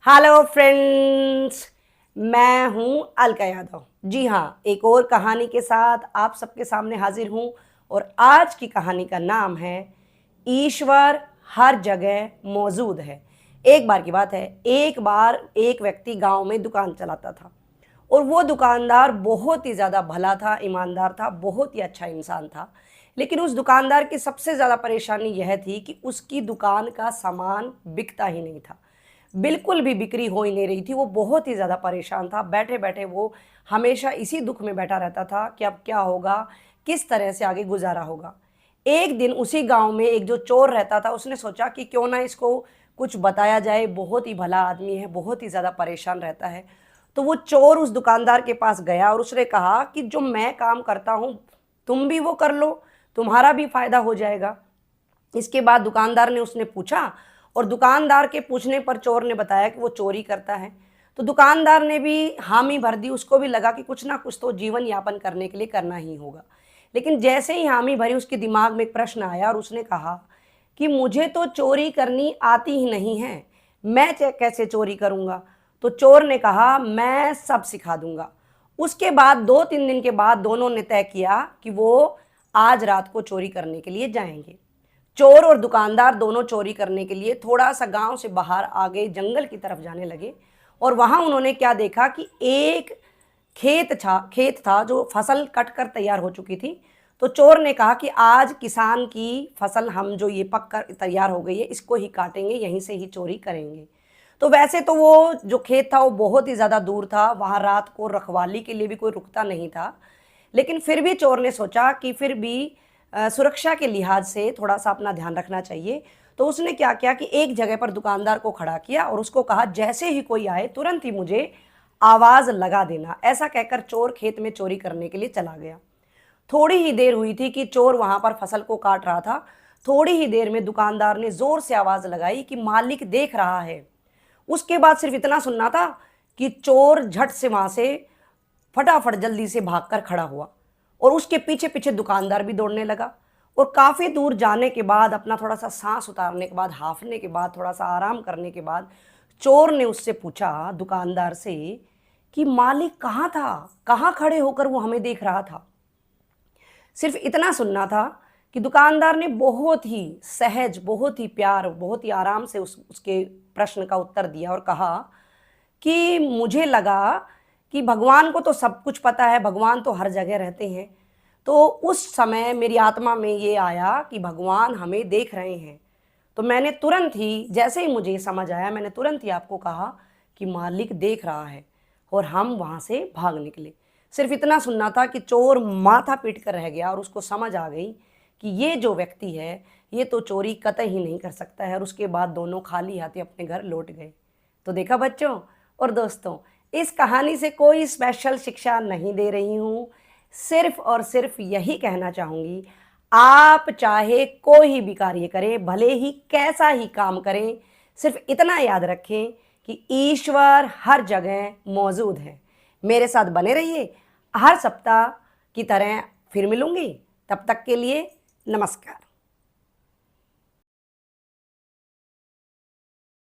Hello friends, मैं हूं अलका यादव। जी हाँ, एक और कहानी के साथ आप सबके सामने हाजिर हूं। और आज की कहानी का नाम है ईश्वर हर जगह मौजूद है। एक बार की बात है, एक बार एक व्यक्ति गांव में दुकान चलाता था और वो दुकानदार बहुत ही ज़्यादा भला था, ईमानदार था, बहुत ही अच्छा इंसान था। लेकिन उस दुकानदार की सबसे ज़्यादा परेशानी यह थी कि उसकी दुकान का सामान बिकता ही नहीं था। बिल्कुल भी बिक्री हो ही नहीं रही थी। वो बहुत ही ज़्यादा परेशान था। बैठे बैठे वो हमेशा इसी दुख में बैठा रहता था कि अब क्या होगा, किस तरह से आगे गुजारा होगा। एक दिन उसी गांव में एक जो चोर रहता था, उसने सोचा कि क्यों ना इसको कुछ बताया जाए। बहुत ही भला आदमी है, बहुत ही ज़्यादा परेशान रहता है। तो वो चोर उस दुकानदार के पास गया और उसने कहा कि जो मैं काम करता हूँ तुम भी वो कर लो, तुम्हारा भी फायदा हो जाएगा। इसके बाद दुकानदार ने उसने पूछा और दुकानदार के पूछने पर चोर ने बताया कि वो चोरी करता है। तो दुकानदार ने भी हामी भर दी। उसको भी लगा कि कुछ ना कुछ तो जीवन यापन करने के लिए करना ही होगा। लेकिन जैसे ही हामी भरी, उसके दिमाग में एक प्रश्न आया और उसने कहा कि मुझे तो चोरी करनी आती ही नहीं है, मैं कैसे चोरी करूँगा। तो चोर ने कहा मैं सब सिखा दूंगा। उसके बाद 2-3 दिन के बाद दोनों ने तय किया कि वो आज रात को चोरी करने के लिए जाएंगे। चोर और दुकानदार दोनों चोरी करने के लिए थोड़ा सा गांव से बाहर आ गए, जंगल की तरफ जाने लगे। और वहां उन्होंने क्या देखा कि एक खेत था जो फसल कट कर तैयार हो चुकी थी। तो चोर ने कहा कि आज किसान की फसल हम जो ये पक कर तैयार हो गई है, इसको ही काटेंगे, यहीं से ही चोरी करेंगे। तो वैसे तो वो जो खेत था वो बहुत ही ज़्यादा दूर था, वहाँ रात को रखवाली के लिए भी कोई रुकता नहीं था। लेकिन फिर भी चोर ने सोचा कि फिर भी सुरक्षा के लिहाज से थोड़ा सा अपना ध्यान रखना चाहिए। तो उसने क्या किया कि एक जगह पर दुकानदार को खड़ा किया और उसको कहा जैसे ही कोई आए तुरंत ही मुझे आवाज़ लगा देना। ऐसा कहकर चोर खेत में चोरी करने के लिए चला गया। थोड़ी ही देर हुई थी कि चोर वहां पर फसल को काट रहा था। थोड़ी ही देर में दुकानदार ने जोर से आवाज़ लगाई कि मालिक देख रहा है। उसके बाद सिर्फ इतना सुनना था कि चोर झट से वहां से फटाफट जल्दी से भागकर खड़ा हुआ और उसके पीछे पीछे दुकानदार भी दौड़ने लगा। और काफ़ी दूर जाने के बाद, अपना थोड़ा सा सांस उतारने के बाद, हांफने के बाद, थोड़ा सा आराम करने के बाद, चोर ने उससे पूछा, दुकानदार से, कि मालिक कहाँ था, कहाँ खड़े होकर वो हमें देख रहा था। सिर्फ इतना सुनना था कि दुकानदार ने बहुत ही सहज, बहुत ही प्यार, बहुत ही आराम से उसके प्रश्न का उत्तर दिया और कहा कि मुझे लगा कि भगवान को तो सब कुछ पता है, भगवान तो हर जगह रहते हैं। तो उस समय मेरी आत्मा में ये आया कि भगवान हमें देख रहे हैं। तो मैंने तुरंत ही, जैसे ही मुझे समझ आया, मैंने तुरंत ही आपको कहा कि मालिक देख रहा है, और हम वहाँ से भाग निकले। सिर्फ इतना सुनना था कि चोर माथा पीट कर रह गया और उसको समझ आ गई कि ये जो व्यक्ति है ये तो चोरी कतई ही नहीं कर सकता है। और उसके बाद दोनों खाली हाथी अपने घर लौट गए। तो देखा बच्चों और दोस्तों, इस कहानी से कोई स्पेशल शिक्षा नहीं दे रही हूँ, सिर्फ और सिर्फ यही कहना चाहूँगी, आप चाहे कोई भी कार्य करें, भले ही कैसा ही काम करें, सिर्फ इतना याद रखें कि ईश्वर हर जगह मौजूद है। मेरे साथ बने रहिए। हर सप्ताह की तरह फिर मिलूंगी। तब तक के लिए नमस्कार।